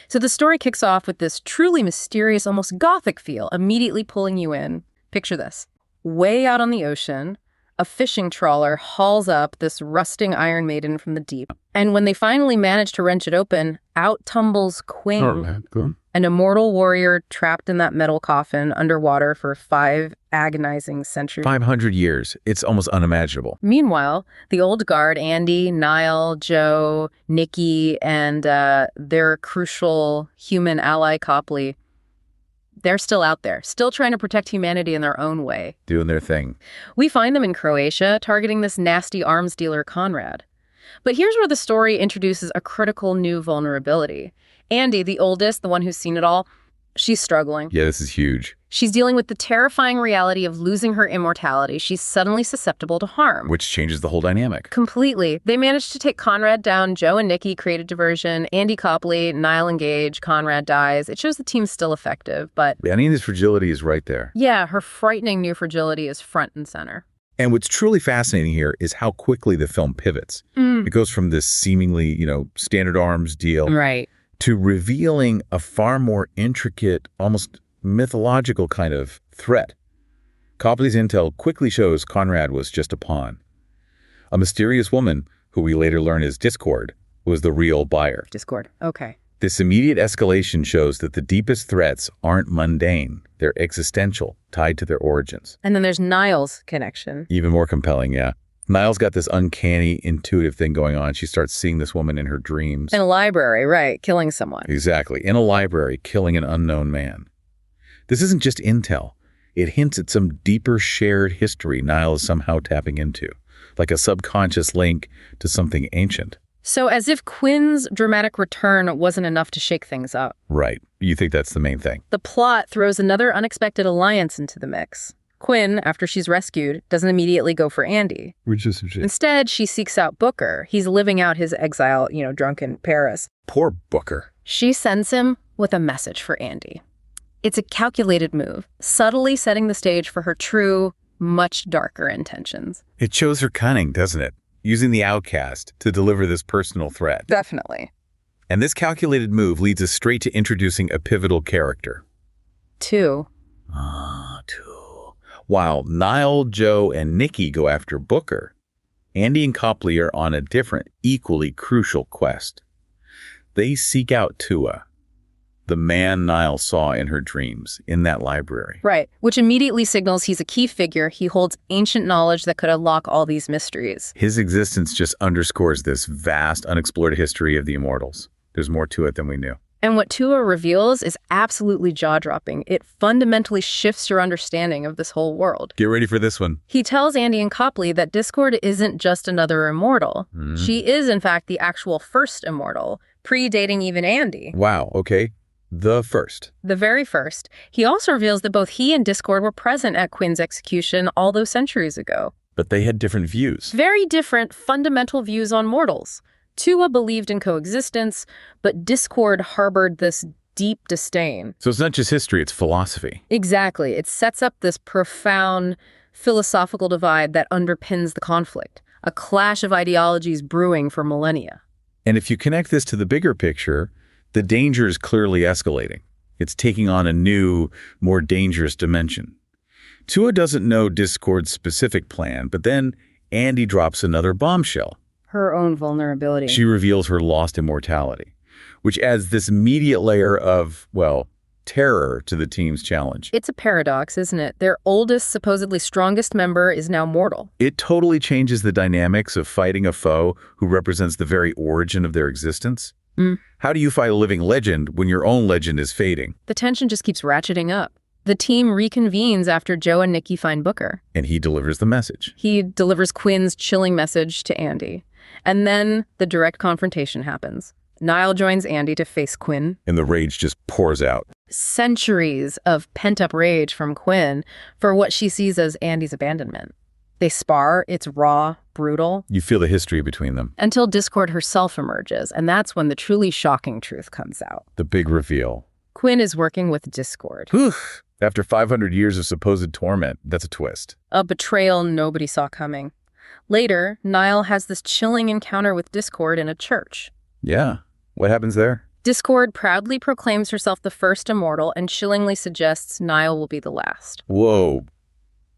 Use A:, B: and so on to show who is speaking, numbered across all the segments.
A: So the story kicks off with this truly mysterious, almost gothic feel, immediately pulling you in. Picture this. Way out on the ocean, a fishing trawler hauls up this rusting Iron Maiden from the deep. And when they finally manage to wrench it open, out tumbles Quynh, an immortal warrior trapped in that metal coffin underwater for 5 agonizing centuries.
B: 500 years. It's almost unimaginable.
A: Meanwhile, the old guard, Andy, Nile, Joe, Nikki, and their crucial human ally, Copley, they're still out there, still trying to protect humanity in their own way.
B: Doing their thing.
A: We find them in Croatia, targeting this nasty arms dealer, Conrad. But here's where the story introduces a critical new vulnerability. Andy, the oldest, the one who's seen it all, she's struggling.
B: Yeah, this is huge.
A: She's dealing with the terrifying reality of losing her immortality. She's suddenly susceptible to harm.
B: Which changes the whole dynamic.
A: Completely. They managed to take Conrad down. Joe and Nikki create a diversion. Andy Copley, Nile engage. Conrad dies. It shows the team's still effective, but...
B: Andy's fragility is right there.
A: Yeah, her frightening new fragility is front and center.
B: And what's truly fascinating here is how quickly the film pivots. It goes from this seemingly, standard arms deal to revealing a far more intricate, almost mythological kind of threat. Copley's intel quickly shows Conrad was just a pawn. A mysterious woman, who we later learn is Discord, was the real buyer.
A: Discord, okay.
B: This immediate escalation shows that the deepest threats aren't mundane. They're existential, tied to their origins.
A: And then there's Nile's connection.
B: Even more compelling, yeah. Nile's got this uncanny, intuitive thing going on. She starts seeing this woman in her dreams.
A: In a library, right, killing someone.
B: Exactly. In a library, killing an unknown man. This isn't just intel. It hints at some deeper shared history Nile is somehow tapping into, like a subconscious link to something ancient.
A: So as if Quynh's dramatic return wasn't enough to shake things up.
B: Right. You think that's the main thing.
A: The plot throws another unexpected alliance into the mix. Quynh, after she's rescued, doesn't immediately go for Andy. Instead, she seeks out Booker. He's living out his exile, drunk in Paris.
B: Poor Booker.
A: She sends him with a message for Andy. It's a calculated move, subtly setting the stage for her true, much darker intentions.
B: It shows her cunning, doesn't it? Using the outcast to deliver this personal threat.
A: Definitely.
B: And this calculated move leads us straight to introducing a pivotal character.
A: Two.
B: While Nile, Joe, and Nikki go after Booker, Andy and Copley are on a different, equally crucial quest. They seek out Tua, the man Nile saw in her dreams in that library.
A: Right, which immediately signals he's a key figure. He holds ancient knowledge that could unlock all these mysteries.
B: His existence just underscores this vast, unexplored history of the Immortals. There's more to it than we knew.
A: And what Tua reveals is absolutely jaw-dropping. It fundamentally shifts your understanding of this whole world.
B: Get ready for this one.
A: He tells Andy and Copley that Discord isn't just another immortal. She is, in fact, the actual first immortal, predating even Andy.
B: Wow, okay. The first.
A: The very first. He also reveals that both he and Discord were present at Quynh's execution all those centuries ago.
B: But they had different views.
A: Very different fundamental views on mortals. Tua believed in coexistence, but Discord harbored this deep disdain.
B: So it's not just history, it's philosophy.
A: Exactly. It sets up this profound philosophical divide that underpins the conflict, a clash of ideologies brewing for millennia.
B: And if you connect this to the bigger picture, the danger is clearly escalating. It's taking on a new, more dangerous dimension. Tua doesn't know Discord's specific plan, but then Andy drops another bombshell.
A: Her own vulnerability.
B: She reveals her lost immortality, which adds this immediate layer of, terror to the team's challenge.
A: It's a paradox, isn't it? Their oldest, supposedly strongest member is now mortal.
B: It totally changes the dynamics of fighting a foe who represents the very origin of their existence. How do you fight a living legend when your own legend is fading?
A: The tension just keeps ratcheting up. The team reconvenes after Joe and Nikki find Booker.
B: And he delivers the message.
A: He delivers Quynh's chilling message to Andy. And then the direct confrontation happens. Nile joins Andy to face Quynh.
B: And the rage just pours out.
A: Centuries of pent-up rage from Quynh for what she sees as Andy's abandonment. They spar. It's raw, brutal.
B: You feel the history between them.
A: Until Discord herself emerges, and that's when the truly shocking truth comes out.
B: The big reveal.
A: Quynh is working with Discord.
B: Whew. After 500 years of supposed torment, that's a twist.
A: A betrayal nobody saw coming. Later, Nile has this chilling encounter with Discord in a church.
B: Yeah. What happens there?
A: Discord proudly proclaims herself the first immortal and chillingly suggests Nile will be the last.
B: Whoa.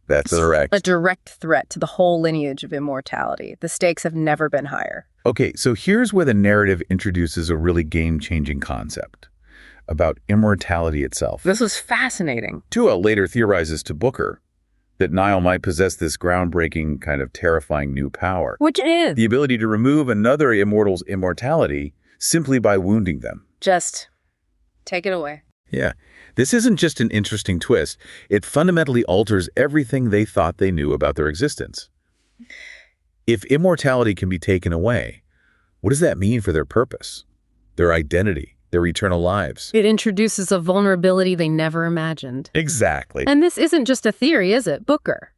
B: That's direct.
A: A direct threat to the whole lineage of immortality. The stakes have never been higher.
B: Okay, so here's where the narrative introduces a really game-changing concept about immortality itself.
A: This was fascinating.
B: Tua later theorizes to Booker that Nile might possess this groundbreaking, kind of terrifying new power.
A: Which is?
B: The ability to remove another immortal's immortality simply by wounding them.
A: Just take it away.
B: Yeah. This isn't just an interesting twist. It fundamentally alters everything they thought they knew about their existence. If immortality can be taken away, what does that mean for their purpose, their identity, their eternal lives?
A: It introduces a vulnerability they never imagined.
B: Exactly.
A: And this isn't just a theory, is it? Booker.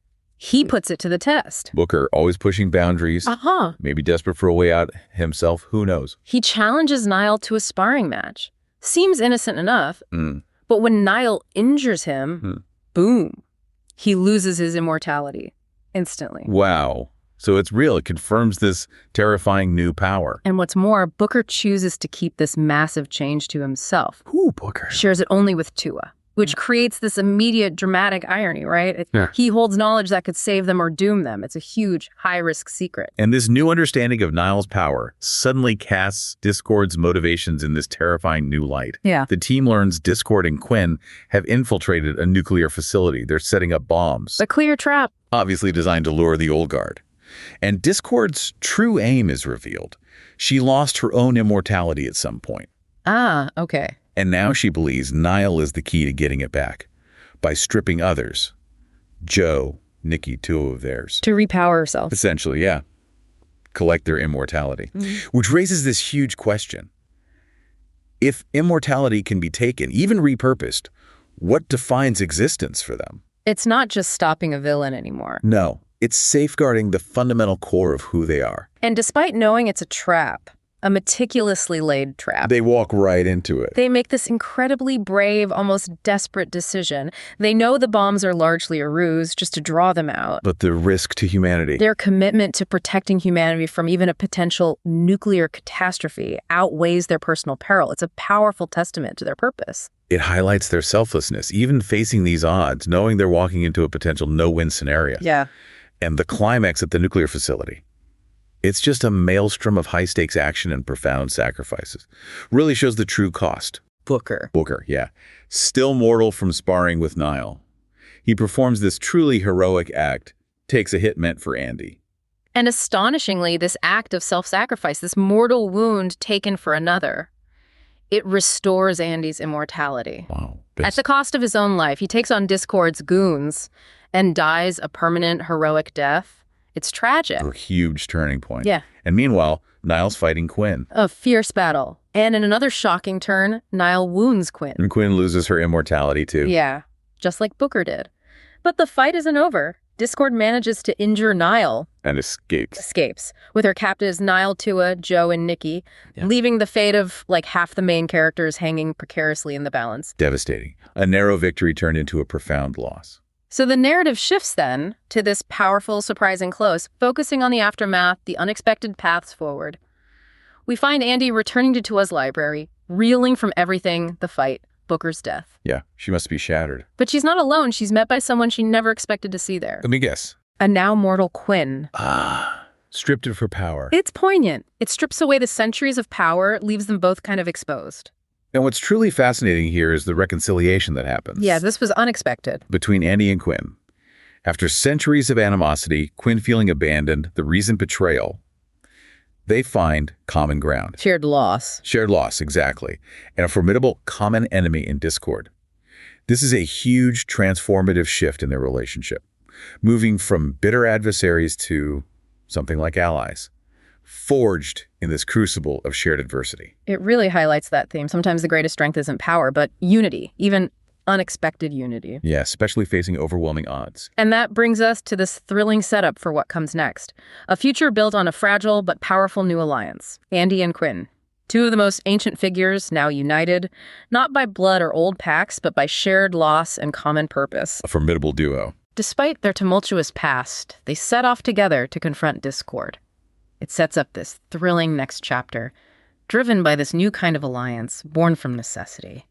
A: He puts it to the test.
B: Booker, always pushing boundaries. Maybe desperate for a way out himself. Who knows?
A: He challenges Nile to a sparring match. Seems innocent enough. But when Nile injures him, boom, he loses his immortality instantly.
B: Wow. So it's real. It confirms this terrifying new power.
A: And what's more, Booker chooses to keep this massive change to himself.
B: Who, Booker?
A: Shares it only with Tua, which creates this immediate dramatic irony, right? He holds knowledge that could save them or doom them. It's a huge, high-risk secret.
B: And this new understanding of Nile's power suddenly casts Discord's motivations in this terrifying new light.
A: Yeah.
B: The team learns Discord and Quynh have infiltrated a nuclear facility. They're setting up bombs.
A: A clear trap.
B: Obviously designed to lure the old guard. And Discord's true aim is revealed. She lost her own immortality at some point.
A: Okay.
B: And now she believes Nile is the key to getting it back by stripping others. Joe, Nikki, two of theirs.
A: To repower herself.
B: Essentially, yeah. Collect their immortality. Which raises this huge question. If immortality can be taken, even repurposed, what defines existence for them?
A: It's not just stopping a villain anymore.
B: No. It's safeguarding the fundamental core of who they are.
A: And despite knowing it's a trap, a meticulously laid trap,
B: they walk right into it.
A: They make this incredibly brave, almost desperate decision. They know the bombs are largely a ruse just to draw them out.
B: But the risk to humanity.
A: Their commitment to protecting humanity from even a potential nuclear catastrophe outweighs their personal peril. It's a powerful testament to their purpose.
B: It highlights their selflessness, even facing these odds, knowing they're walking into a potential no-win scenario.
A: Yeah.
B: And the climax at the nuclear facility. It's just a maelstrom of high-stakes action and profound sacrifices. Really shows the true cost.
A: Booker,
B: yeah. Still mortal from sparring with Nile. He performs this truly heroic act, takes a hit meant for Andy.
A: And astonishingly, this act of self-sacrifice, this mortal wound taken for another, it restores Andy's immortality.
B: Wow.
A: At the cost of his own life, he takes on Discord's goons and dies a permanent, heroic death. It's tragic.
B: A huge turning point.
A: Yeah.
B: And meanwhile, Nile's fighting Quynh.
A: A fierce battle. And in another shocking turn, Nile wounds Quynh.
B: And Quynh loses her immortality, too.
A: Yeah, just like Booker did. But the fight isn't over. Discord manages to injure Nile.
B: And escapes.
A: With her captives Nile, Tua, Joe, and Nikki, leaving the fate of like half the main characters hanging precariously in the balance.
B: Devastating. A narrow victory turned into a profound loss.
A: So the narrative shifts then to this powerful, surprising close, focusing on the aftermath, the unexpected paths forward. We find Andy returning to Tua's library, reeling from everything, the fight, Booker's death.
B: Yeah, she must be shattered.
A: But she's not alone. She's met by someone she never expected to see there.
B: Let me guess.
A: A now mortal Quynh.
B: Stripped of her power.
A: It's poignant. It strips away the centuries of power, leaves them both kind of exposed.
B: And what's truly fascinating here is the reconciliation that happens.
A: Yeah, this was unexpected.
B: Between Andy and Quynh. After centuries of animosity, Quynh feeling abandoned, the recent betrayal, they find common ground.
A: Shared loss.
B: Shared loss, exactly. And a formidable common enemy in Discord. This is a huge transformative shift in their relationship, moving from bitter adversaries to something like allies, forged in this crucible of shared adversity.
A: It really highlights that theme. Sometimes the greatest strength isn't power, but unity, even unexpected unity.
B: Yeah, especially facing overwhelming odds.
A: And that brings us to this thrilling setup for what comes next. A future built on a fragile but powerful new alliance. Andy and Quynh. Two of the most ancient figures, now united, not by blood or old pacts, but by shared loss and common purpose.
B: A formidable duo.
A: Despite their tumultuous past, they set off together to confront Discord. It sets up this thrilling next chapter, driven by this new kind of alliance born from necessity.